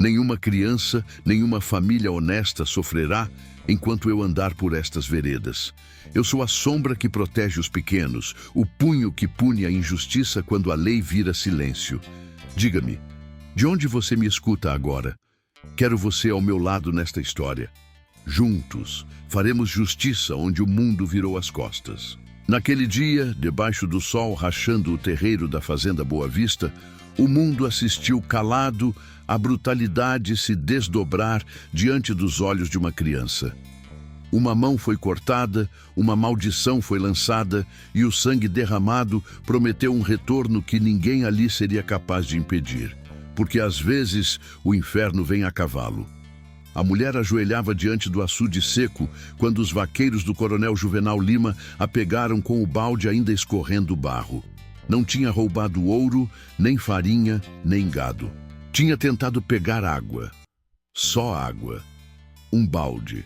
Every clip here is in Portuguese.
Nenhuma criança, nenhuma família honesta sofrerá enquanto eu andar por estas veredas. Eu sou a sombra que protege os pequenos, o punho que pune a injustiça quando a lei vira silêncio. Diga-me, de onde você me escuta agora? Quero você ao meu lado nesta história. Juntos, faremos justiça onde o mundo virou as costas. Naquele dia, debaixo do sol rachando o terreiro da Fazenda Boa Vista, o mundo assistiu calado à brutalidade se desdobrar diante dos olhos de uma criança. Uma mão foi cortada, uma maldição foi lançada e o sangue derramado prometeu um retorno que ninguém ali seria capaz de impedir, porque às vezes o inferno vem a cavalo. A mulher ajoelhava diante do açude seco quando os vaqueiros do Coronel Juvenal Lima a pegaram com o balde ainda escorrendo barro. Não tinha roubado ouro, nem farinha, nem gado. Tinha tentado pegar água. Só água. Um balde.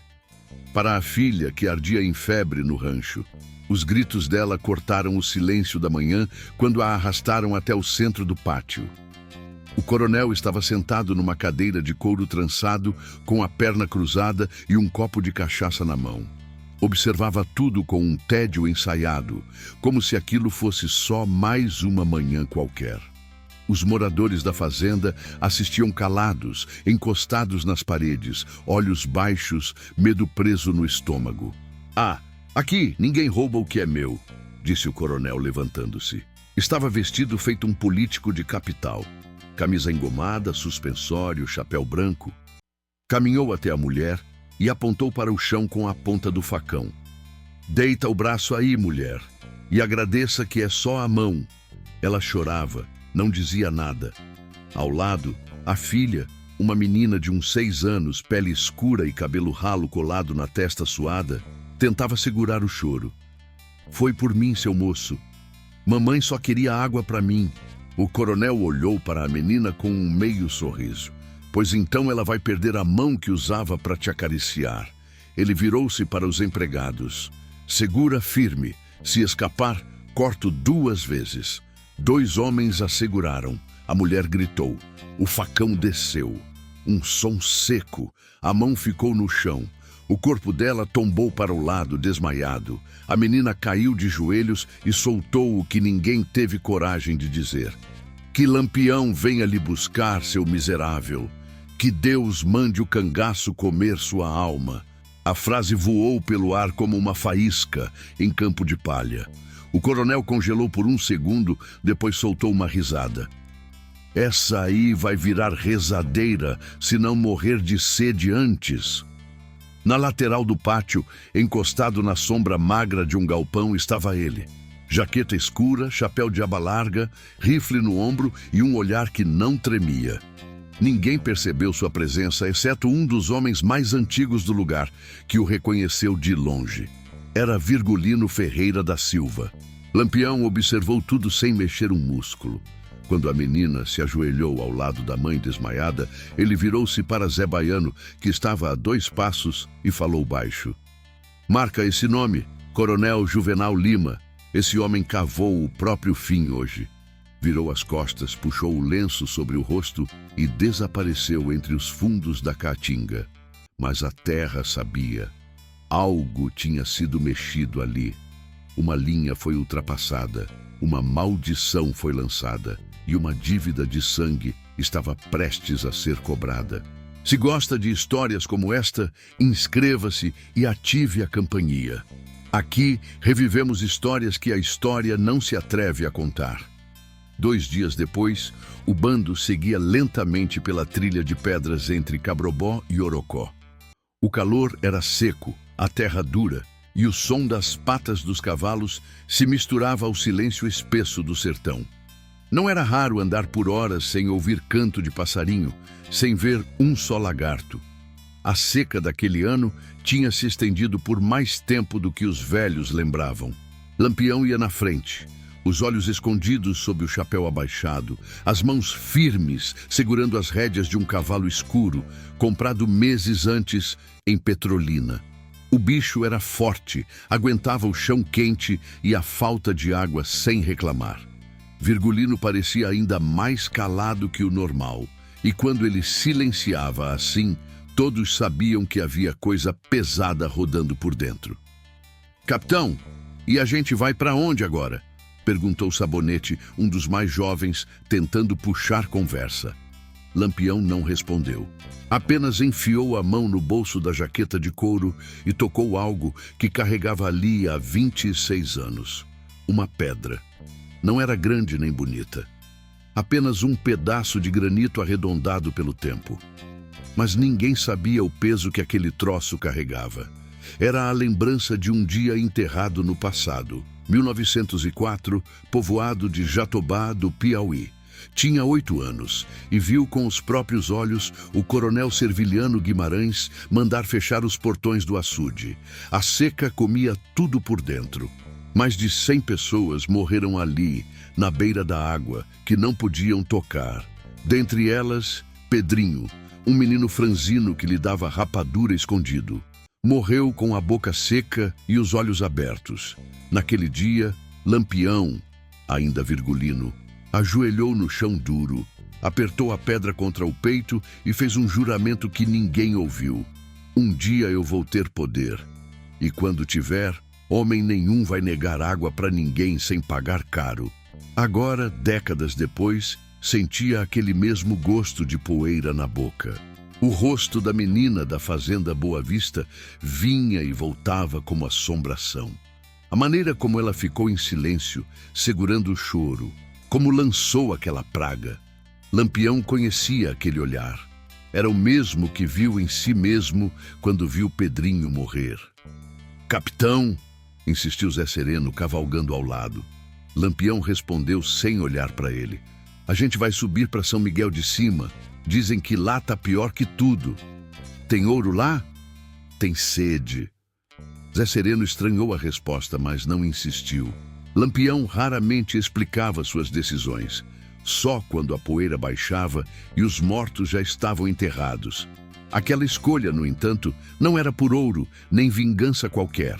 Para a filha que ardia em febre no rancho. Os gritos dela cortaram o silêncio da manhã quando a arrastaram até o centro do pátio. O coronel estava sentado numa cadeira de couro trançado, com a perna cruzada e um copo de cachaça na mão. Observava tudo com um tédio ensaiado, como se aquilo fosse só mais uma manhã qualquer. Os moradores da fazenda assistiam calados, encostados nas paredes, olhos baixos, medo preso no estômago. "Ah, aqui ninguém rouba o que é meu", disse o coronel levantando-se. Estava vestido feito um político de capital. Camisa engomada, suspensório, chapéu branco. Caminhou até a mulher e apontou para o chão com a ponta do facão. "Deita o braço aí, mulher, e agradeça que é só a mão." Ela chorava, não dizia nada. Ao lado, a filha, uma menina de uns 6 anos, pele escura e cabelo ralo colado na testa suada, tentava segurar o choro. "Foi por mim, seu moço. Mamãe só queria água para mim." O coronel olhou para a menina com um meio sorriso. "Pois então ela vai perder a mão que usava para te acariciar." Ele virou-se para os empregados. "Segura firme. Se escapar, corto 2 vezes." 2 homens a seguraram. A mulher gritou. O facão desceu. Um som seco. A mão ficou no chão. O corpo dela tombou para o lado, desmaiado. A menina caiu de joelhos e soltou o que ninguém teve coragem de dizer. "Que Lampião venha lhe buscar, seu miserável. Que Deus mande o cangaço comer sua alma." A frase voou pelo ar como uma faísca em campo de palha. O coronel congelou por um segundo, depois soltou uma risada. "Essa aí vai virar rezadeira se não morrer de sede antes." Na lateral do pátio, encostado na sombra magra de um galpão, estava ele. Jaqueta escura, chapéu de aba larga, rifle no ombro e um olhar que não tremia. Ninguém percebeu sua presença, exceto um dos homens mais antigos do lugar, que o reconheceu de longe. Era Virgulino Ferreira da Silva. Lampião observou tudo sem mexer um músculo. Quando a menina se ajoelhou ao lado da mãe desmaiada, ele virou-se para Zé Baiano, que estava a 2 passos, e falou baixo. "Marca esse nome, Coronel Juvenal Lima. Esse homem cavou o próprio fim hoje." Virou as costas, puxou o lenço sobre o rosto e desapareceu entre os fundos da caatinga. Mas a terra sabia. Algo tinha sido mexido ali. Uma linha foi ultrapassada, uma maldição foi lançada e uma dívida de sangue estava prestes a ser cobrada. Se gosta de histórias como esta, inscreva-se e ative a campainha. Aqui revivemos histórias que a história não se atreve a contar. 2 dias depois, o bando seguia lentamente pela trilha de pedras entre Cabrobó e Orocó. O calor era seco, a terra dura, e o som das patas dos cavalos se misturava ao silêncio espesso do sertão. Não era raro andar por horas sem ouvir canto de passarinho, sem ver um só lagarto. A seca daquele ano tinha se estendido por mais tempo do que os velhos lembravam. Lampião ia na frente, os olhos escondidos sob o chapéu abaixado, as mãos firmes segurando as rédeas de um cavalo escuro, comprado meses antes em Petrolina. O bicho era forte, aguentava o chão quente e a falta de água sem reclamar. Virgulino parecia ainda mais calado que o normal, E quando ele silenciava assim, todos sabiam que havia coisa pesada rodando por dentro. Capitão, e a gente vai para onde agora? Perguntou Sabonete, um dos mais jovens, tentando puxar conversa. Lampião não respondeu. Apenas enfiou a mão no bolso da jaqueta de couro e tocou algo que carregava ali há 26 anos. Uma pedra. Não era grande nem bonita. Apenas um pedaço de granito arredondado pelo tempo. Mas ninguém sabia o peso que aquele troço carregava. Era a lembrança de um dia enterrado no passado. 1904, povoado de Jatobá, do Piauí. Tinha 8 anos e viu com os próprios olhos o coronel Servilhano Guimarães mandar fechar os portões do açude. A seca comia tudo por dentro. Mais de 100 pessoas morreram ali, na beira da água, que não podiam tocar. Dentre elas, Pedrinho, um menino franzino que lhe dava rapadura escondido. Morreu com a boca seca e os olhos abertos. Naquele dia, Lampião, ainda virgulino, ajoelhou no chão duro, apertou a pedra contra o peito e fez um juramento que ninguém ouviu. Um dia eu vou ter poder, e quando tiver, homem nenhum vai negar água para ninguém sem pagar caro. Agora, décadas depois, sentia aquele mesmo gosto de poeira na boca. O rosto da menina da fazenda Boa Vista vinha e voltava como assombração. A maneira como ela ficou em silêncio, segurando o choro, como lançou aquela praga. Lampião conhecia aquele olhar. Era o mesmo que viu em si mesmo quando viu Pedrinho morrer. Capitão, insistiu Zé Sereno, cavalgando ao lado. Lampião respondeu sem olhar para ele. A gente vai subir para São Miguel de Cima. Dizem que lá tá pior que tudo. Tem ouro lá? Tem sede. Zé Sereno estranhou a resposta, mas não insistiu. Lampião raramente explicava suas decisões. Só quando a poeira baixava e os mortos já estavam enterrados. Aquela escolha, no entanto, não era por ouro, nem vingança qualquer.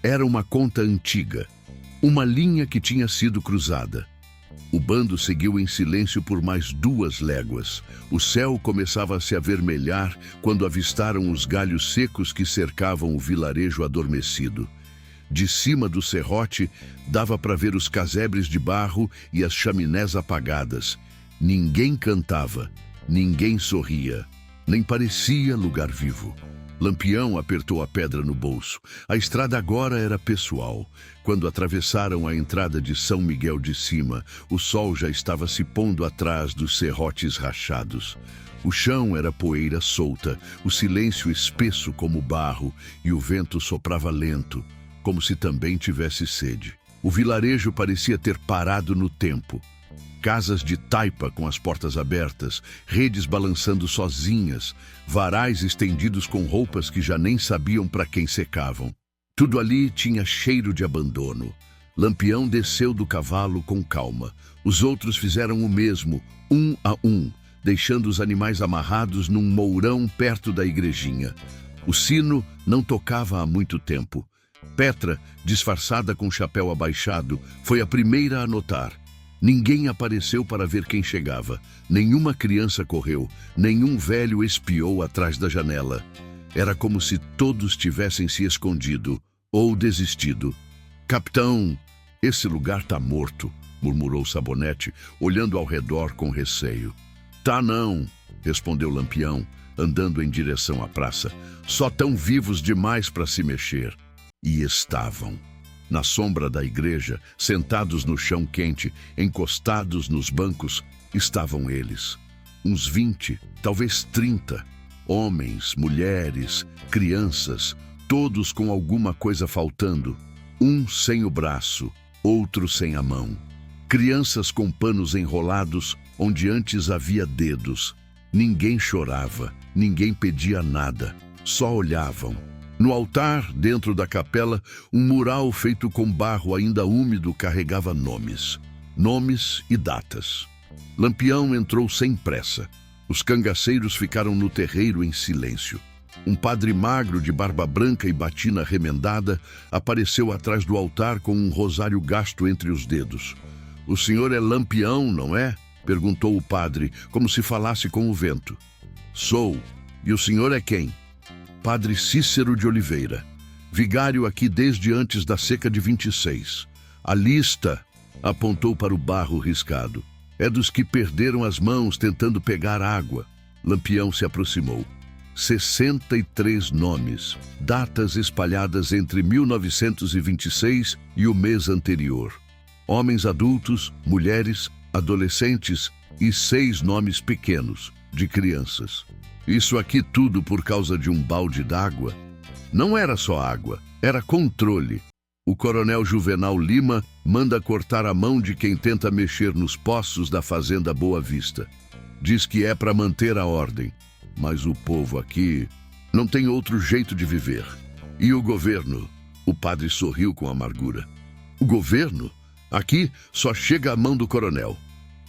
Era uma conta antiga. Uma linha que tinha sido cruzada. O bando seguiu em silêncio por mais 2 léguas. O céu começava a se avermelhar quando avistaram os galhos secos que cercavam o vilarejo adormecido. De cima do serrote, dava para ver os casebres de barro e as chaminés apagadas. Ninguém cantava, ninguém sorria, nem parecia lugar vivo. Lampião apertou a pedra no bolso. A estrada agora era pessoal. Quando atravessaram a entrada de São Miguel de Cima, o sol já estava se pondo atrás dos serrotes rachados. O chão era poeira solta, o silêncio espesso como barro, e o vento soprava lento, como se também tivesse sede. O vilarejo parecia ter parado no tempo. Casas de taipa com as portas abertas, redes balançando sozinhas, varais estendidos com roupas que já nem sabiam para quem secavam. Tudo ali tinha cheiro de abandono. Lampião desceu do cavalo com calma. Os outros fizeram o mesmo, um a um, deixando os animais amarrados num mourão perto da igrejinha. O sino não tocava há muito tempo. Petra, disfarçada com o chapéu abaixado, foi a primeira a notar. Ninguém apareceu para ver quem chegava. Nenhuma criança correu, nenhum velho espiou atrás da janela. Era como se todos tivessem se escondido ou desistido. Capitão, esse lugar tá morto, murmurou Sabonete, olhando ao redor com receio. Tá não, respondeu Lampião, andando em direção à praça. Só tão vivos demais para se mexer. E estavam. Na sombra da igreja, sentados no chão quente, encostados nos bancos, estavam eles. Uns 20, talvez 30. Homens, mulheres, crianças, todos com alguma coisa faltando. Um sem o braço, outro sem a mão. Crianças com panos enrolados, onde antes havia dedos. Ninguém chorava, ninguém pedia nada, só olhavam. No altar, dentro da capela, um mural feito com barro ainda úmido carregava nomes. Nomes e datas. Lampião entrou sem pressa. Os cangaceiros ficaram no terreiro em silêncio. Um padre magro de barba branca e batina remendada apareceu atrás do altar com um rosário gasto entre os dedos. O senhor é Lampião, não é? perguntou o padre, como se falasse com o vento. Sou. E o senhor é quem? Padre Cícero de Oliveira. Vigário aqui desde antes da seca de 26. A lista, apontou para o barro riscado, é dos que perderam as mãos tentando pegar água. Lampião se aproximou. 63 nomes, datas espalhadas entre 1926 e o mês anterior. Homens adultos, mulheres, adolescentes e 6 nomes pequenos, de crianças. Isso aqui tudo por causa de um balde d'água? Não era só água, era controle. O coronel Juvenal Lima manda cortar a mão de quem tenta mexer nos poços da fazenda Boa Vista. Diz que é para manter a ordem. Mas o povo aqui não tem outro jeito de viver. E o governo? O padre sorriu com amargura. O governo? Aqui só chega a mão do coronel.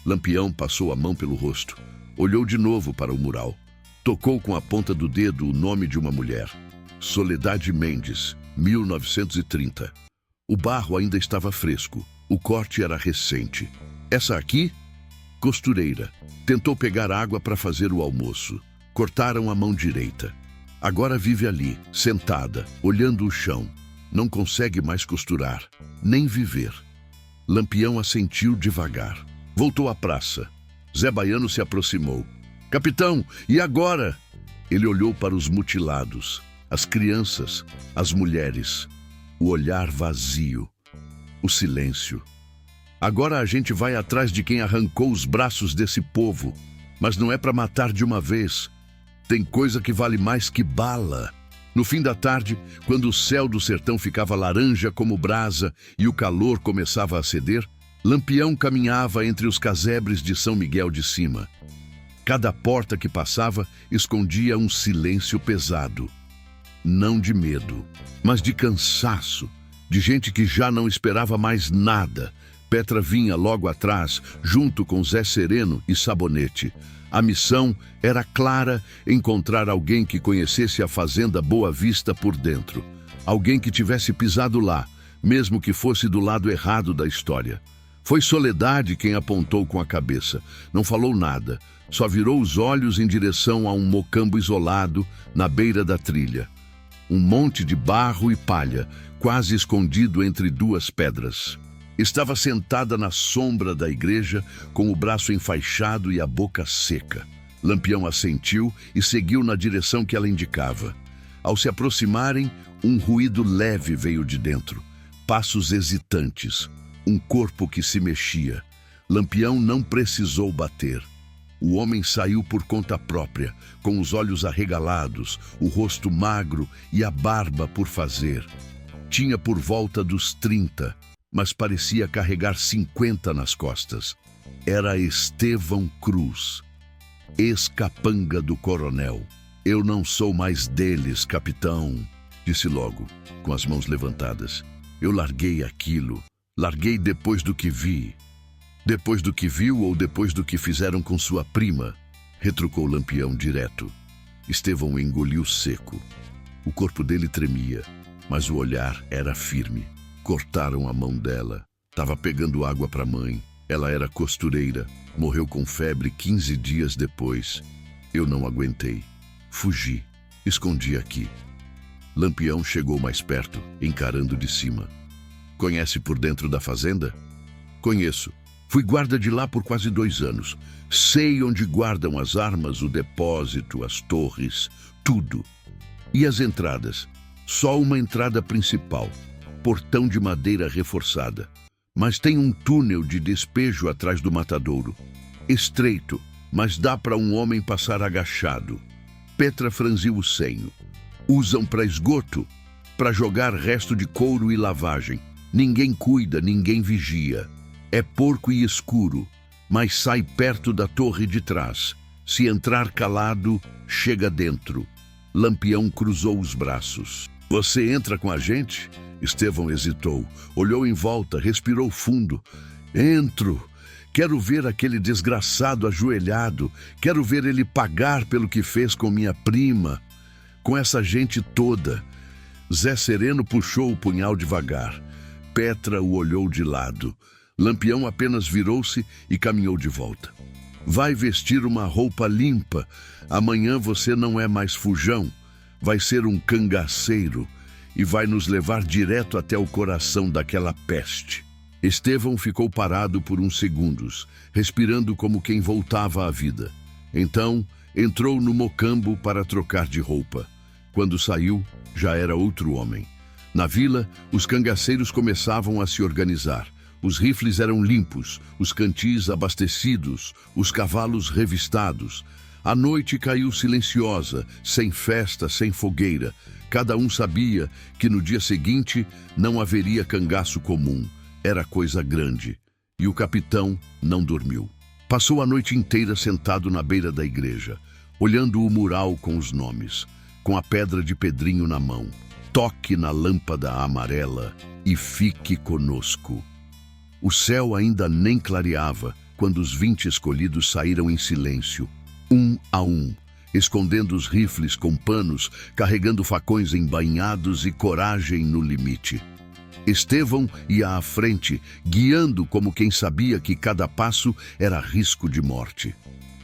Lampião passou a mão pelo rosto. Olhou de novo para o mural. Tocou com a ponta do dedo o nome de uma mulher. Soledade Mendes, 1930. O barro ainda estava fresco. O corte era recente. Essa aqui? Costureira. Tentou pegar água para fazer o almoço. Cortaram a mão direita. Agora vive ali, sentada, olhando o chão. Não consegue mais costurar, nem viver. Lampião assentiu devagar. Voltou à praça. Zé Baiano se aproximou. Capitão, e agora? Ele olhou para os mutilados, as crianças, as mulheres. O olhar vazio. O silêncio. Agora a gente vai atrás de quem arrancou os braços desse povo. Mas não é para matar de uma vez. Tem coisa que vale mais que bala. No fim da tarde, quando o céu do sertão ficava laranja como brasa e o calor começava a ceder, Lampião caminhava entre os casebres de São Miguel de Cima. Cada porta que passava escondia um silêncio pesado. Não de medo, mas de cansaço, de gente que já não esperava mais nada. Petra vinha logo atrás, junto com Zé Sereno e Sabonete. A missão era clara: encontrar alguém que conhecesse a fazenda Boa Vista por dentro. Alguém que tivesse pisado lá, mesmo que fosse do lado errado da história. Foi Soledade quem apontou com a cabeça. Não falou nada, só virou os olhos em direção a um mocambo isolado na beira da trilha. Um monte de barro e palha, quase escondido entre 2 pedras. Estava sentada na sombra da igreja, com o braço enfaixado e a boca seca. Lampião assentiu e seguiu na direção que ela indicava. Ao se aproximarem, um ruído leve veio de dentro. Passos hesitantes. Um corpo que se mexia. Lampião não precisou bater. O homem saiu por conta própria, com os olhos arregalados, o rosto magro e a barba por fazer. Tinha por volta dos 30, mas parecia carregar 50 nas costas. Era Estevão Cruz, ex-capanga do coronel. Eu não sou mais deles, capitão, disse logo, com as mãos levantadas. Eu larguei aquilo. Larguei depois do que vi. Depois do que viu ou depois do que fizeram com sua prima? Retrucou Lampião direto. Estevão engoliu seco. O corpo dele tremia, mas o olhar era firme. Cortaram a mão dela. Estava pegando água para a mãe. Ela era costureira. Morreu com febre 15 dias depois. Eu não aguentei. Fugi. Escondi aqui. Lampião chegou mais perto, encarando de cima. Conhece por dentro da fazenda? Conheço. Fui guarda de lá por quase 2 anos. Sei onde guardam as armas, o depósito, as torres, tudo. E as entradas? Só uma entrada principal. Portão de madeira reforçada. Mas tem um túnel de despejo atrás do matadouro. Estreito, mas dá para um homem passar agachado. Petra franziu o senho. Usam para esgoto, para jogar resto de couro e lavagem. Ninguém cuida, ninguém vigia. É porco e escuro, mas sai perto da torre de trás. Se entrar calado, chega dentro. Lampião cruzou os braços. Você entra com a gente? Estevão hesitou, olhou em volta, respirou fundo. Entro. Quero ver aquele desgraçado ajoelhado. Quero ver ele pagar pelo que fez com minha prima. Com essa gente toda. Zé Sereno puxou o punhal devagar. Petra o olhou de lado. Lampião apenas virou-se e caminhou de volta. Vai vestir uma roupa limpa. Amanhã você não é mais fujão, vai ser um cangaceiro e vai nos levar direto até o coração daquela peste. Estevão ficou parado por uns segundos, respirando como quem voltava à vida. Então, entrou no mocambo para trocar de roupa. Quando saiu, já era outro homem. Na vila, os cangaceiros começavam a se organizar. Os rifles eram limpos, os cantis abastecidos, os cavalos revistados. A noite caiu silenciosa, sem festa, sem fogueira. Cada um sabia que no dia seguinte não haveria cangaço comum. Era coisa grande. E o capitão não dormiu. Passou a noite inteira sentado na beira da igreja, olhando o mural com os nomes, com a pedra de Pedrinho na mão. Toque na lâmpada amarela e fique conosco. O céu ainda nem clareava quando os 20 escolhidos saíram em silêncio, um a um, escondendo os rifles com panos, carregando facões embainhados e coragem no limite. Estevão ia à frente, guiando como quem sabia que cada passo era risco de morte.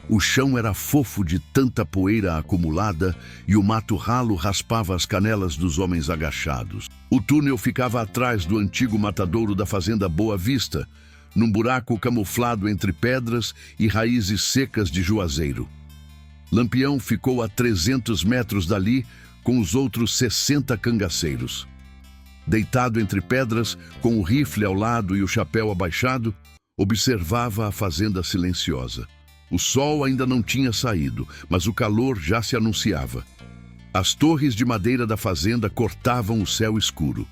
O chão era fofo de tanta poeira acumulada e o mato ralo raspava as canelas dos homens agachados. O túnel ficava atrás do antigo matadouro da fazenda Boa Vista, num buraco camuflado entre pedras e raízes secas de juazeiro. Lampião ficou a 300 metros dali com os outros 60 cangaceiros. Deitado entre pedras, com o rifle ao lado e o chapéu abaixado, observava a fazenda silenciosa. O sol ainda não tinha saído, mas o calor já se anunciava. As torres de madeira da fazenda cortavam o céu escuro.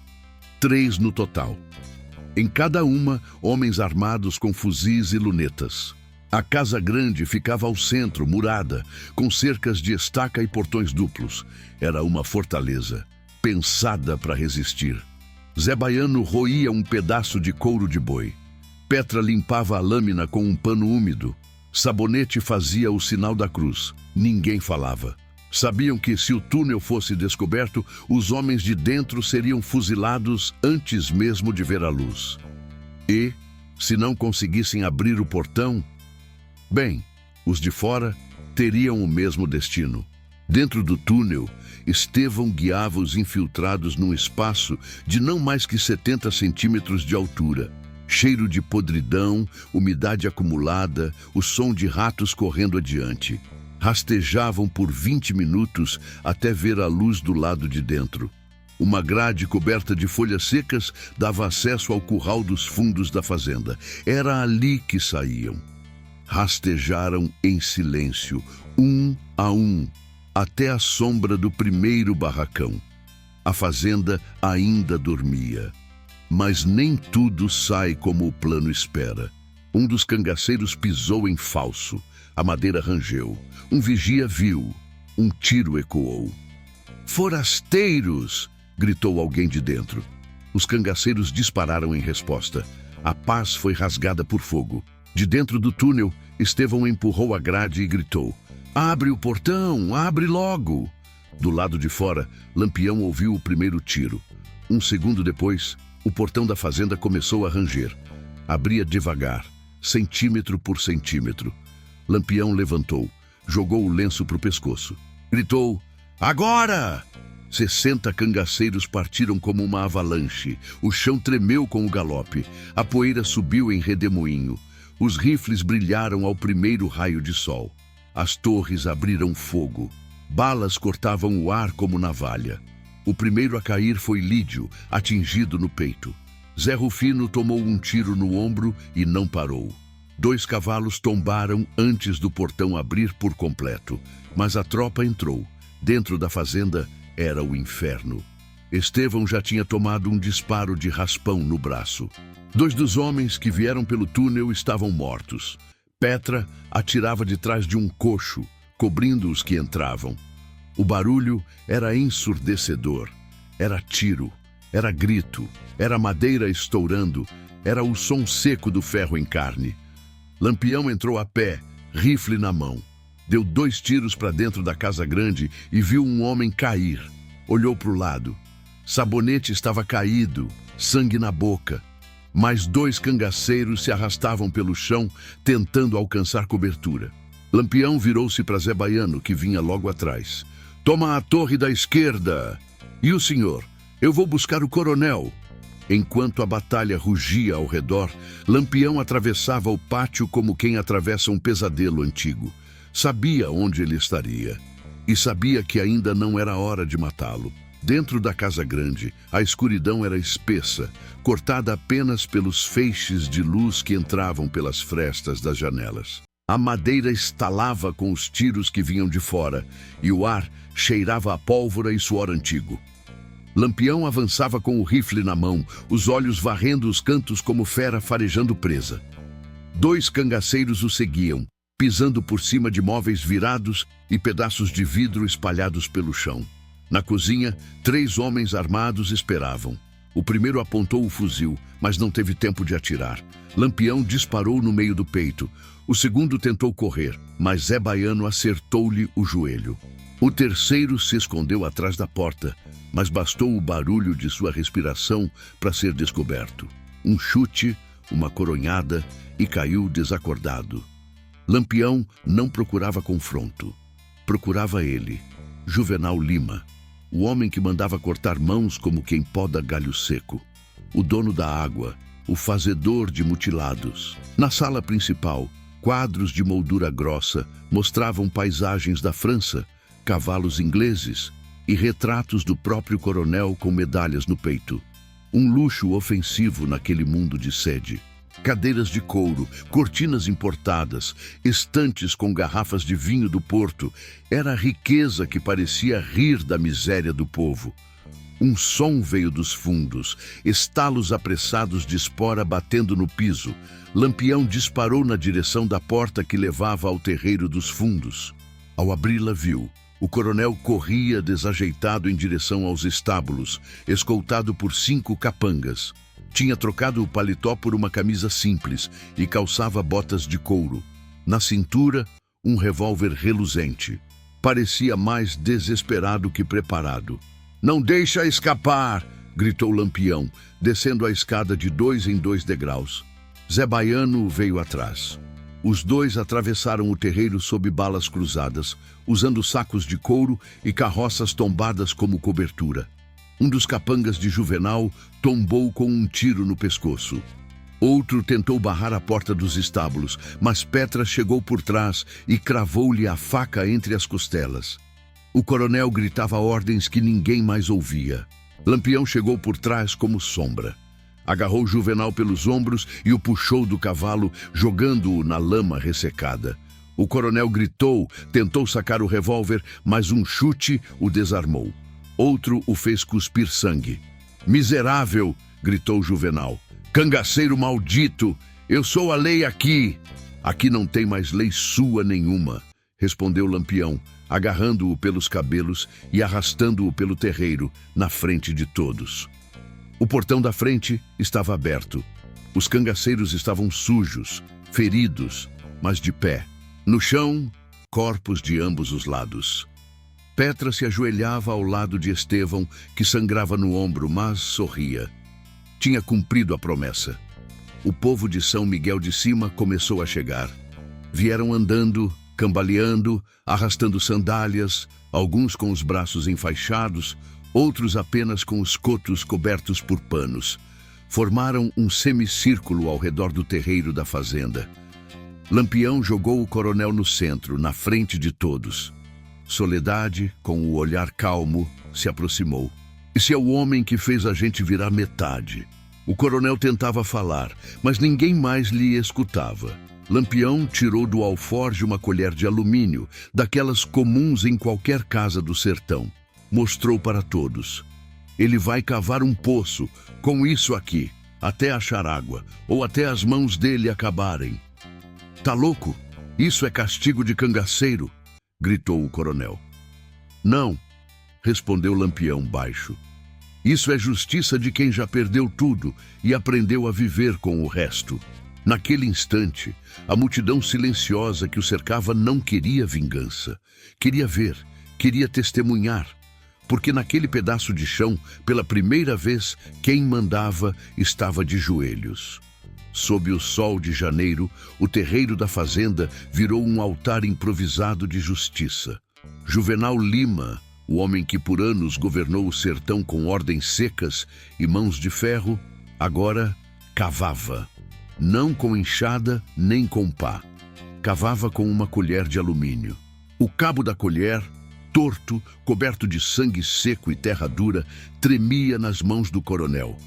3 no total. Em cada uma, homens armados com fuzis e lunetas. A casa grande ficava ao centro, murada, com cercas de estaca e portões duplos. Era uma fortaleza, pensada para resistir. Zé Baiano roía um pedaço de couro de boi. Petra limpava a lâmina com um pano úmido. Sabonete fazia o sinal da cruz. Ninguém falava. Sabiam que, se o túnel fosse descoberto, os homens de dentro seriam fuzilados antes mesmo de ver a luz. E, se não conseguissem abrir o portão, bem, os de fora teriam o mesmo destino. Dentro do túnel, Estevão guiava os infiltrados num espaço de não mais que 70 centímetros de altura. Cheiro de podridão, umidade acumulada, o som de ratos correndo adiante. Rastejavam por 20 minutos até ver a luz do lado de dentro. Uma grade coberta de folhas secas dava acesso ao curral dos fundos da fazenda. Era ali que saíam. Rastejaram em silêncio, um a um, até a sombra do primeiro barracão. A fazenda ainda dormia. Mas nem tudo sai como o plano espera. Um dos cangaceiros pisou em falso. A madeira rangeu. Um vigia viu. Um tiro ecoou. "Forasteiros!" gritou alguém de dentro. Os cangaceiros dispararam em resposta. A paz foi rasgada por fogo. De dentro do túnel, Estevão empurrou a grade e gritou: "Abre o portão! Abre logo!" Do lado de fora, Lampião ouviu o primeiro tiro. Um segundo depois, o portão da fazenda começou a ranger. Abria devagar, centímetro por centímetro. Lampião levantou, jogou o lenço para o pescoço. Gritou: "Agora!" 60 cangaceiros partiram como uma avalanche. O chão tremeu com o galope. A poeira subiu em redemoinho. Os rifles brilharam ao primeiro raio de sol. As torres abriram fogo. Balas cortavam o ar como navalha. O primeiro a cair foi Lídio, atingido no peito. Zé Rufino tomou um tiro no ombro e não parou. 2 cavalos tombaram antes do portão abrir por completo. Mas a tropa entrou. Dentro da fazenda era o inferno. Estevão já tinha tomado um disparo de raspão no braço. 2 dos homens que vieram pelo túnel estavam mortos. Petra atirava de trás de um cocho, cobrindo os que entravam. O barulho era ensurdecedor. Era tiro, era grito, era madeira estourando, era o som seco do ferro em carne. Lampião entrou a pé, rifle na mão. Deu 2 tiros para dentro da casa grande e viu um homem cair. Olhou para o lado. Sabonete estava caído, sangue na boca. Mais 2 cangaceiros se arrastavam pelo chão, tentando alcançar cobertura. Lampião virou-se para Zé Baiano, que vinha logo atrás. Toma a torre da esquerda! E o senhor? Eu vou buscar o coronel. Enquanto a batalha rugia ao redor, Lampião atravessava o pátio como quem atravessa um pesadelo antigo. Sabia onde ele estaria. E sabia que ainda não era hora de matá-lo. Dentro da casa grande, a escuridão era espessa, cortada apenas pelos feixes de luz que entravam pelas frestas das janelas. A madeira estalava com os tiros que vinham de fora, e o ar cheirava a pólvora e suor antigo. Lampião avançava com o rifle na mão, os olhos varrendo os cantos como fera farejando presa. 2 cangaceiros o seguiam, pisando por cima de móveis virados e pedaços de vidro espalhados pelo chão. Na cozinha, 3 homens armados esperavam. O primeiro apontou o fuzil, mas não teve tempo de atirar. Lampião disparou no meio do peito. O segundo tentou correr, mas Zé Baiano acertou-lhe o joelho. O terceiro se escondeu atrás da porta, mas bastou o barulho de sua respiração para ser descoberto. Um chute, uma coronhada e caiu desacordado. Lampião não procurava confronto. Procurava ele, Juvenal Lima, o homem que mandava cortar mãos como quem poda galho seco, o dono da água, o fazedor de mutilados. Na sala principal, quadros de moldura grossa mostravam paisagens da França, cavalos ingleses e retratos do próprio coronel com medalhas no peito. Um luxo ofensivo naquele mundo de sede. Cadeiras de couro, cortinas importadas, estantes com garrafas de vinho do Porto. Era a riqueza que parecia rir da miséria do povo. Um som veio dos fundos, estalos apressados de espora batendo no piso. Lampião disparou na direção da porta que levava ao terreiro dos fundos. Ao abri-la, viu. O coronel corria desajeitado em direção aos estábulos, escoltado por 5 capangas. Tinha trocado o paletó por uma camisa simples e calçava botas de couro. Na cintura, um revólver reluzente. Parecia mais desesperado que preparado. "Não deixa escapar!" gritou Lampião, descendo a escada de 2 em 2 degraus. Zé Baiano veio atrás. Os 2 atravessaram o terreiro sob balas cruzadas, usando sacos de couro e carroças tombadas como cobertura. Um dos capangas de Juvenal tombou com um tiro no pescoço. Outro tentou barrar a porta dos estábulos, mas Petra chegou por trás e cravou-lhe a faca entre as costelas. O coronel gritava ordens que ninguém mais ouvia. Lampião chegou por trás como sombra. Agarrou Juvenal pelos ombros e o puxou do cavalo, jogando-o na lama ressecada. O coronel gritou, tentou sacar o revólver, mas um chute o desarmou. Outro o fez cuspir sangue. "Miserável!" gritou Juvenal. "Cangaceiro maldito! Eu sou a lei aqui!" "Aqui não tem mais lei sua nenhuma", respondeu Lampião, agarrando-o pelos cabelos e arrastando-o pelo terreiro, na frente de todos. O portão da frente estava aberto. Os cangaceiros estavam sujos, feridos, mas de pé. No chão, corpos de ambos os lados. Petra se ajoelhava ao lado de Estevão, que sangrava no ombro, mas sorria. Tinha cumprido a promessa. O povo de São Miguel de Cima começou a chegar. Vieram andando, cambaleando, arrastando sandálias, alguns com os braços enfaixados, outros apenas com os cotos cobertos por panos. Formaram um semicírculo ao redor do terreiro da fazenda. Lampião jogou o coronel no centro, na frente de todos. Soledade, com o olhar calmo, se aproximou. "Esse é o homem que fez a gente virar metade." O coronel tentava falar, mas ninguém mais lhe escutava. Lampião tirou do alforje uma colher de alumínio, daquelas comuns em qualquer casa do sertão. Mostrou para todos. "Ele vai cavar um poço, com isso aqui, até achar água, ou até as mãos dele acabarem." "Tá louco? Isso é castigo de cangaceiro!" gritou o coronel. "Não", respondeu Lampião baixo. "Isso é justiça de quem já perdeu tudo e aprendeu a viver com o resto." Naquele instante, a multidão silenciosa que o cercava não queria vingança. Queria ver, queria testemunhar. porque naquele pedaço de chão, pela primeira vez, quem mandava estava de joelhos. Sob o sol de janeiro, o terreiro da fazenda virou um altar improvisado de justiça. Juvenal Lima, o homem que por anos governou o sertão com ordens secas e mãos de ferro, agora cavava. Não com enxada nem com pá. Cavava com uma colher de alumínio. O cabo da colher, torto, coberto de sangue seco e terra dura, tremia nas mãos do coronel.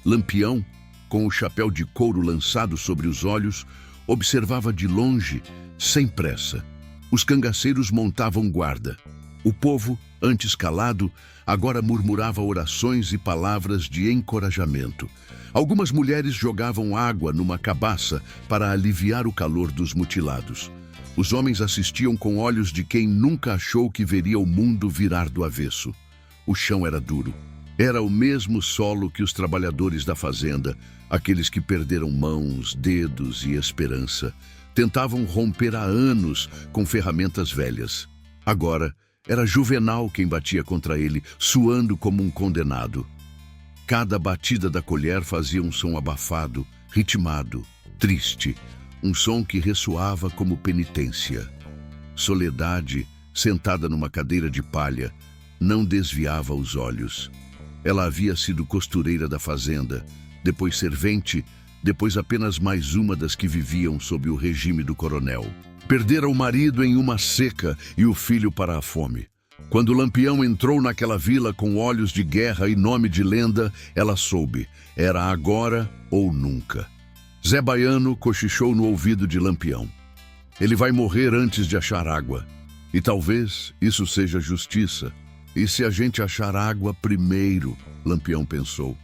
Lampião, com o chapéu de couro lançado sobre os olhos, observava de longe, sem pressa. Os cangaceiros montavam guarda. O povo, antes calado, agora murmurava orações e palavras de encorajamento. Algumas mulheres jogavam água numa cabaça para aliviar o calor dos mutilados. Os homens assistiam com olhos de quem nunca achou que veria o mundo virar do avesso. O chão era duro. Era o mesmo solo que os trabalhadores da fazenda, aqueles que perderam mãos, dedos e esperança, tentavam romper há anos com ferramentas velhas. Agora, era Juvenal quem batia contra ele, suando como um condenado. Cada batida da colher fazia um som abafado, ritmado, triste, um som que ressoava como penitência. Soledade, sentada numa cadeira de palha, não desviava os olhos. Ela havia sido costureira da fazenda, depois servente, depois apenas mais uma das que viviam sob o regime do coronel. Perdera o marido em uma seca e o filho para a fome. Quando Lampião entrou naquela vila com olhos de guerra e nome de lenda, ela soube. Era agora ou nunca. Zé Baiano cochichou no ouvido de Lampião. Ele vai morrer antes de achar água. E talvez isso seja justiça. E se a gente achar água primeiro, Lampião pensou.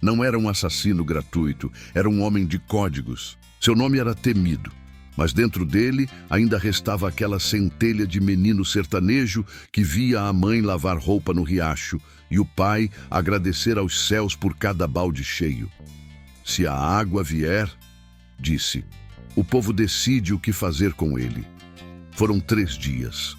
Não era um assassino gratuito, era um homem de códigos. Seu nome era temido. Mas dentro dele ainda restava aquela centelha de menino sertanejo que via a mãe lavar roupa no riacho e o pai agradecer aos céus por cada balde cheio. Se a água vier, disse, o povo decide o que fazer com ele. Foram 3 dias.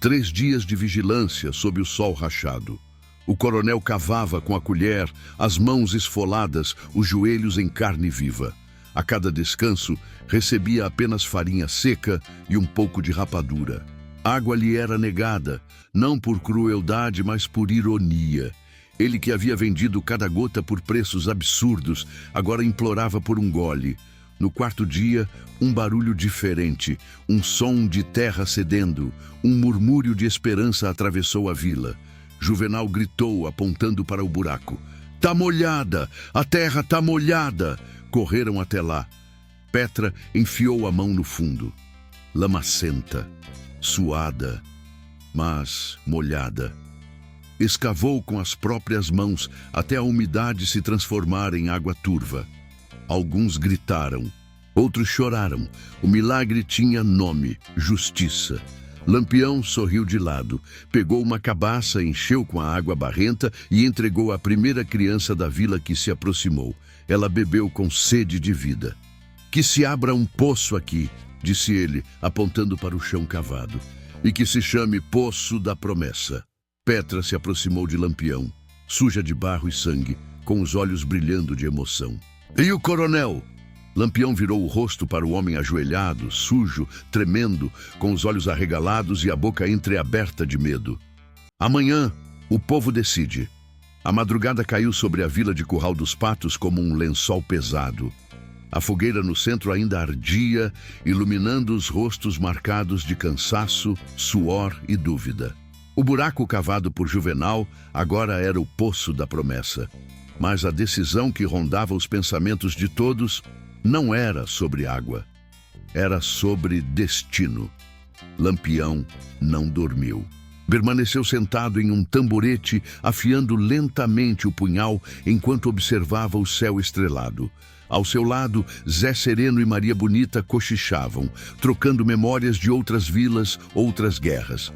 3 dias de vigilância sob o sol rachado. O coronel cavava com a colher, as mãos esfoladas, os joelhos em carne viva. A cada descanso, recebia apenas farinha seca e um pouco de rapadura. Água lhe era negada, não por crueldade, mas por ironia. Ele que havia vendido cada gota por preços absurdos, agora implorava por um gole. No 4º dia, um barulho diferente, um som de terra cedendo, um murmúrio de esperança atravessou a vila. Juvenal gritou, apontando para o buraco. Tá molhada! A terra tá molhada! Correram até lá. Petra enfiou a mão no fundo. Lamacenta, suada, mas molhada. Escavou com as próprias mãos até a umidade se transformar em água turva. Alguns gritaram, outros choraram. O milagre tinha nome, justiça. Lampião sorriu de lado, pegou uma cabaça, encheu com a água barrenta e entregou à primeira criança da vila que se aproximou. Ela bebeu com sede de vida. Que se abra um poço aqui, disse ele, apontando para o chão cavado, e que se chame Poço da Promessa. Petra se aproximou de Lampião, suja de barro e sangue, com os olhos brilhando de emoção. E o coronel? Lampião virou o rosto para o homem ajoelhado, sujo, tremendo, com os olhos arregalados e a boca entreaberta de medo. Amanhã, o povo decide. A madrugada caiu sobre a vila de Curral dos Patos como um lençol pesado. A fogueira no centro ainda ardia, iluminando os rostos marcados de cansaço, suor e dúvida. O buraco cavado por Juvenal agora era o Poço da Promessa. Mas a decisão que rondava os pensamentos de todos não era sobre água. Era sobre destino. Lampião não dormiu. Permaneceu sentado em um tamborete, afiando lentamente o punhal enquanto observava o céu estrelado. Ao seu lado, Zé Sereno e Maria Bonita cochichavam, trocando memórias de outras vilas, outras guerras.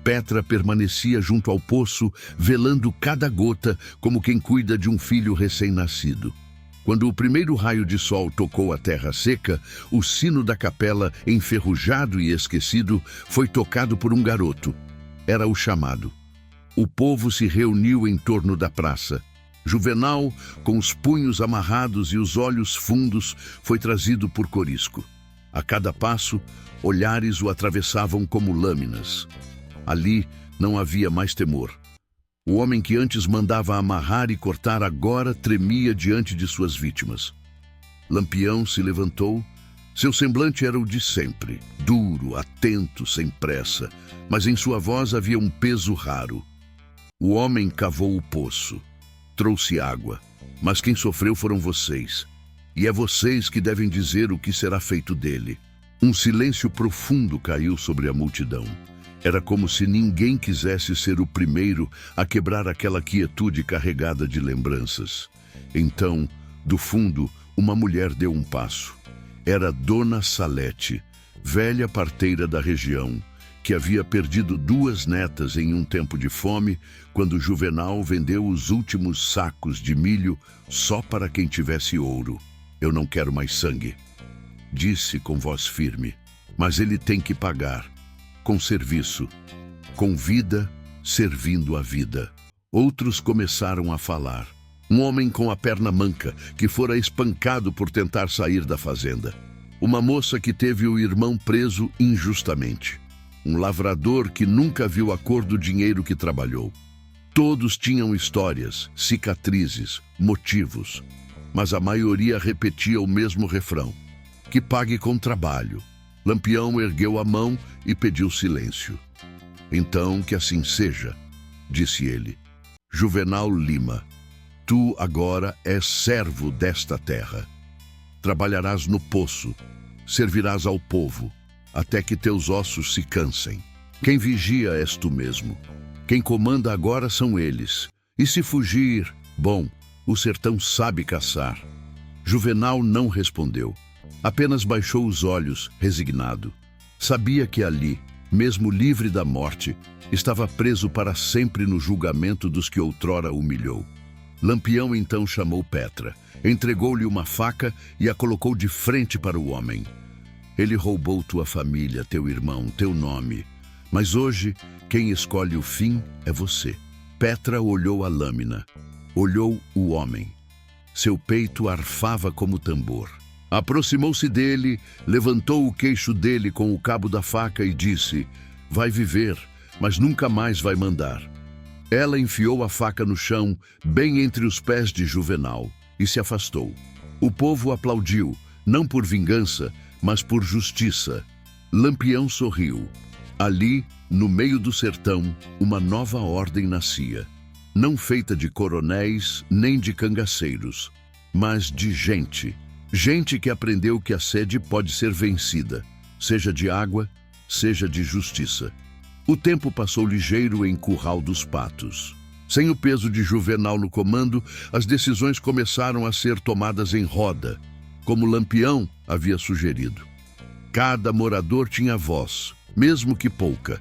Petra permanecia junto ao poço, velando cada gota como quem cuida de um filho recém-nascido. Quando o primeiro raio de sol tocou a terra seca, o sino da capela, enferrujado e esquecido, foi tocado por um garoto. Era o chamado. O povo se reuniu em torno da praça. Juvenal, com os punhos amarrados e os olhos fundos, foi trazido por Corisco. A cada passo, olhares o atravessavam como lâminas. Ali não havia mais temor. O homem que antes mandava amarrar e cortar agora tremia diante de suas vítimas. Lampião se levantou. Seu semblante era o de sempre, duro, atento, sem pressa, mas em sua voz havia um peso raro. O homem cavou o poço. Trouxe água, mas quem sofreu foram vocês. E é vocês que devem dizer o que será feito dele. Um silêncio profundo caiu sobre a multidão. Era como se ninguém quisesse ser o primeiro a quebrar aquela quietude carregada de lembranças. Então, do fundo, uma mulher deu um passo. Era Dona Salete, velha parteira da região, que havia perdido 2 netas em um tempo de fome, quando Juvenal vendeu os últimos sacos de milho só para quem tivesse ouro. Eu não quero mais sangue, disse com voz firme, mas ele tem que pagar, com serviço, com vida, servindo a vida. Outros começaram a falar. Um homem com a perna manca, que fora espancado por tentar sair da fazenda. Uma moça que teve o irmão preso injustamente. Um lavrador que nunca viu a cor do dinheiro que trabalhou. Todos tinham histórias, cicatrizes, motivos, mas a maioria repetia o mesmo refrão: que pague com trabalho. Lampião ergueu a mão e pediu silêncio. Então, que assim seja, disse ele. Juvenal Lima, tu agora és servo desta terra. Trabalharás no poço, servirás ao povo, até que teus ossos se cansem. Quem vigia és tu mesmo. Quem comanda agora são eles. E se fugir, bom, o sertão sabe caçar. Juvenal não respondeu. Apenas baixou os olhos, resignado. Sabia que ali, mesmo livre da morte, estava preso para sempre no julgamento dos que outrora humilhou. Lampião então chamou Petra, entregou-lhe uma faca e a colocou de frente para o homem. Ele roubou tua família, teu irmão, teu nome. Mas hoje, quem escolhe o fim é você. Petra olhou a lâmina, olhou o homem. Seu peito arfava como tambor. Aproximou-se dele, levantou o queixo dele com o cabo da faca e disse: vai viver, mas nunca mais vai mandar. Ela enfiou a faca no chão, bem entre os pés de Juvenal, e se afastou. O povo aplaudiu, não por vingança, mas por justiça. Lampião sorriu. Ali, no meio do sertão, uma nova ordem nascia. Não feita de coronéis nem de cangaceiros, mas de gente. Gente que aprendeu que a sede pode ser vencida, seja de água, seja de justiça. O tempo passou ligeiro em Curral dos Patos. Sem o peso de Juvenal no comando, as decisões começaram a ser tomadas em roda, como Lampião havia sugerido. Cada morador tinha voz, mesmo que pouca,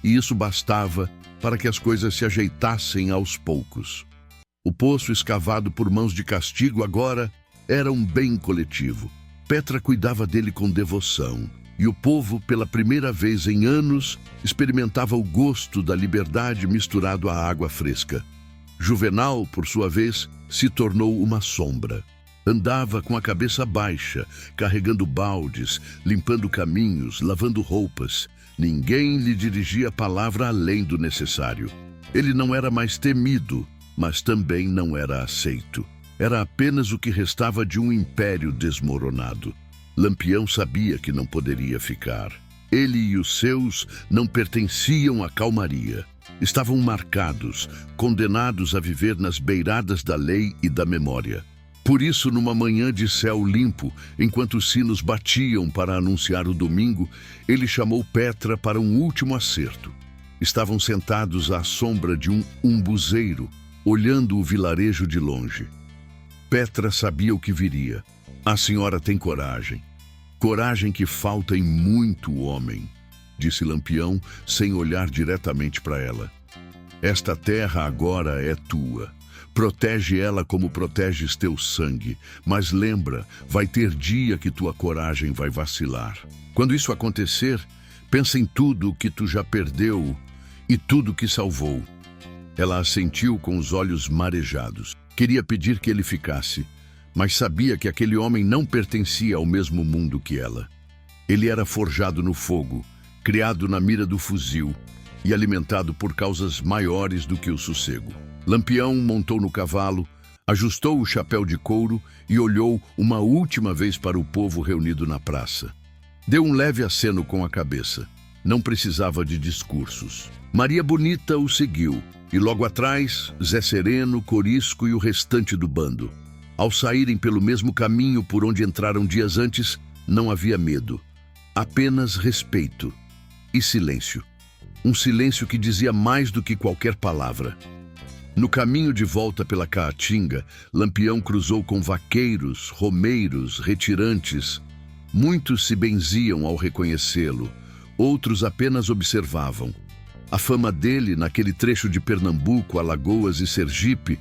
e isso bastava para que as coisas se ajeitassem aos poucos. O poço escavado por mãos de castigo agora era um bem coletivo. Petra cuidava dele com devoção, e o povo, pela primeira vez em anos, experimentava o gosto da liberdade misturado à água fresca. Juvenal, por sua vez, se tornou uma sombra. Andava com a cabeça baixa, carregando baldes, limpando caminhos, lavando roupas. Ninguém lhe dirigia a palavra além do necessário. Ele não era mais temido, mas também não era aceito. Era apenas o que restava de um império desmoronado. Lampião sabia que não poderia ficar. Ele e os seus não pertenciam à calmaria. Estavam marcados, condenados a viver nas beiradas da lei e da memória. Por isso, numa manhã de céu limpo, enquanto os sinos batiam para anunciar o domingo, ele chamou Petra para um último acerto. Estavam sentados à sombra de um umbuzeiro, olhando o vilarejo de longe. Petra sabia o que viria. A senhora tem coragem. Coragem que falta em muito homem, disse Lampião, sem olhar diretamente para ela. Esta terra agora é tua. Protege ela como proteges teu sangue. Mas lembra, vai ter dia que tua coragem vai vacilar. Quando isso acontecer, pensa em tudo o que tu já perdeu e tudo que salvou. Ela assentiu com os olhos marejados. Queria pedir que ele ficasse, mas sabia que aquele homem não pertencia ao mesmo mundo que ela. Ele era forjado no fogo, criado na mira do fuzil e alimentado por causas maiores do que o sossego. Lampião montou no cavalo, ajustou o chapéu de couro e olhou uma última vez para o povo reunido na praça. Deu um leve aceno com a cabeça. Não precisava de discursos. Maria Bonita o seguiu, e logo atrás, Zé Sereno, Corisco e o restante do bando. Ao saírem pelo mesmo caminho por onde entraram dias antes, não havia medo. Apenas respeito e silêncio. Um silêncio que dizia mais do que qualquer palavra. No caminho de volta pela Caatinga, Lampião cruzou com vaqueiros, romeiros, retirantes. Muitos se benziam ao reconhecê-lo, outros apenas observavam. A fama dele, naquele trecho de Pernambuco, Alagoas e Sergipe,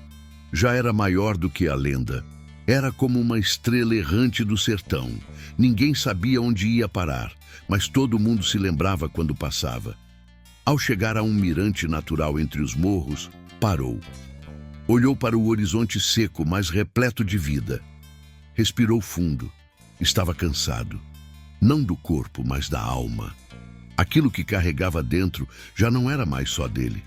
já era maior do que a lenda. Era como uma estrela errante do sertão. Ninguém sabia onde ia parar, mas todo mundo se lembrava quando passava. Ao chegar a um mirante natural entre os morros, parou. Olhou para o horizonte seco, mas repleto de vida. Respirou fundo. Estava cansado. Não do corpo, mas da alma. Aquilo que carregava dentro já não era mais só dele.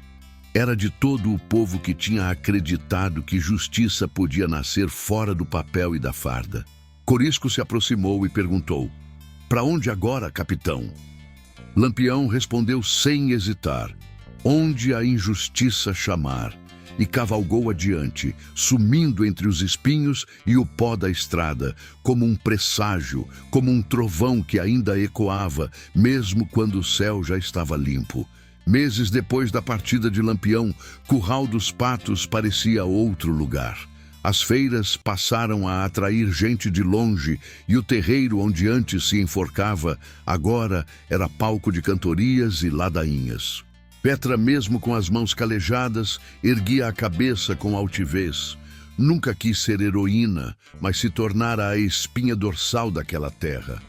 Era de todo o povo que tinha acreditado que justiça podia nascer fora do papel e da farda. Corisco se aproximou e perguntou: "Para onde agora, capitão?" Lampião respondeu sem hesitar: "Onde a injustiça chamar." E cavalgou adiante, sumindo entre os espinhos e o pó da estrada, como um presságio, como um trovão que ainda ecoava, mesmo quando o céu já estava limpo. Meses depois da partida de Lampião, Curral dos Patos parecia outro lugar. As feiras passaram a atrair gente de longe e o terreiro onde antes se enforcava, agora era palco de cantorias e ladainhas. Petra, mesmo com as mãos calejadas, erguia a cabeça com altivez. Nunca quis ser heroína, mas se tornara a espinha dorsal daquela terra.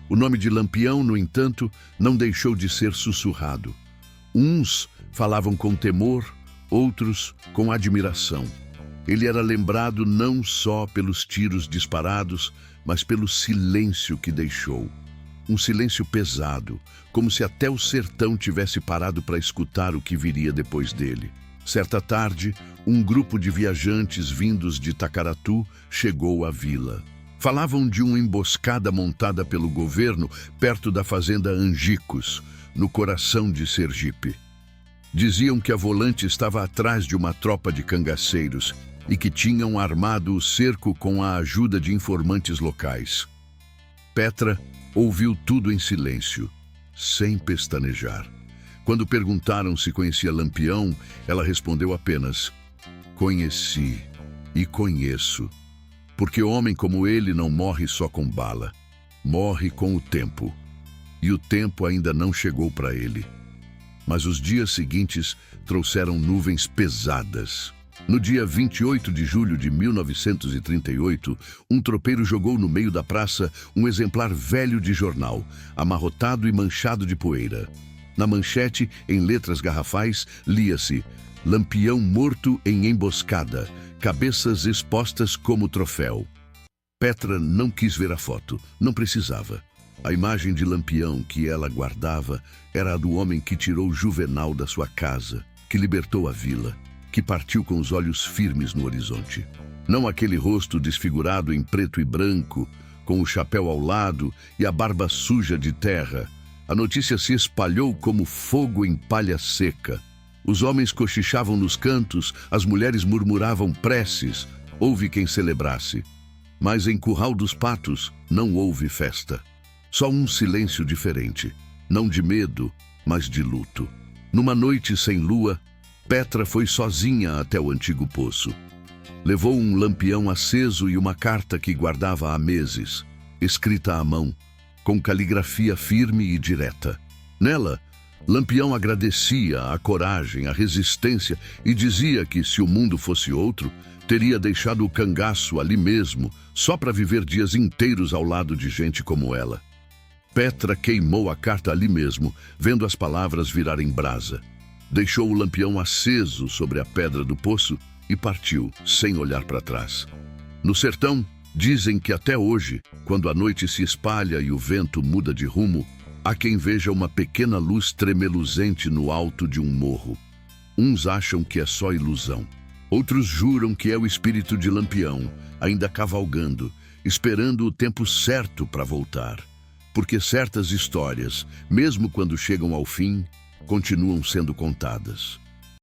O nome de Lampião, no entanto, não deixou de ser sussurrado. Uns falavam com temor, outros com admiração. Ele era lembrado não só pelos tiros disparados, mas pelo silêncio que deixou. Um silêncio pesado, como se até o sertão tivesse parado para escutar o que viria depois dele. Certa tarde, um grupo de viajantes vindos de Tacaratu chegou à vila. Falavam de uma emboscada montada pelo governo perto da fazenda Angicos, no coração de Sergipe. Diziam que a volante estava atrás de uma tropa de cangaceiros e que tinham armado o cerco com a ajuda de informantes locais. Petra ouviu tudo em silêncio, sem pestanejar. Quando perguntaram se conhecia Lampião, ela respondeu apenas: "Conheci e conheço, porque homem como ele não morre só com bala, morre com o tempo. E o tempo ainda não chegou para ele." Mas os dias seguintes trouxeram nuvens pesadas. No dia 28 de julho de 1938, um tropeiro jogou no meio da praça um exemplar velho de jornal, amarrotado e manchado de poeira. Na manchete, em letras garrafais, lia-se: "Lampião morto em emboscada, cabeças expostas como troféu." Petra não quis ver a foto, não precisava. A imagem de Lampião que ela guardava era a do homem que tirou Juvenal da sua casa, que libertou a vila, que partiu com os olhos firmes no horizonte. Não aquele rosto desfigurado em preto e branco, com o chapéu ao lado e a barba suja de terra. A notícia se espalhou como fogo em palha seca. Os homens cochichavam nos cantos, as mulheres murmuravam preces. Houve quem celebrasse. Mas em Curral dos Patos não houve festa. Só um silêncio diferente, não de medo, mas de luto. Numa noite sem lua, Petra foi sozinha até o antigo poço. Levou um lampião aceso e uma carta que guardava há meses, escrita à mão, com caligrafia firme e direta. Nela, Lampião agradecia a coragem, a resistência e dizia que, se o mundo fosse outro, teria deixado o cangaço ali mesmo, só para viver dias inteiros ao lado de gente como ela. Petra queimou a carta ali mesmo, vendo as palavras virarem brasa. deixou o lampião aceso sobre a pedra do poço e partiu, sem olhar para trás. No sertão, dizem que até hoje, quando a noite se espalha e o vento muda de rumo, há quem veja uma pequena luz tremeluzente no alto de um morro. Uns acham que é só ilusão. Outros juram que é o espírito de Lampião, ainda cavalgando, esperando o tempo certo para voltar. Porque certas histórias, mesmo quando chegam ao fim, continuam sendo contadas.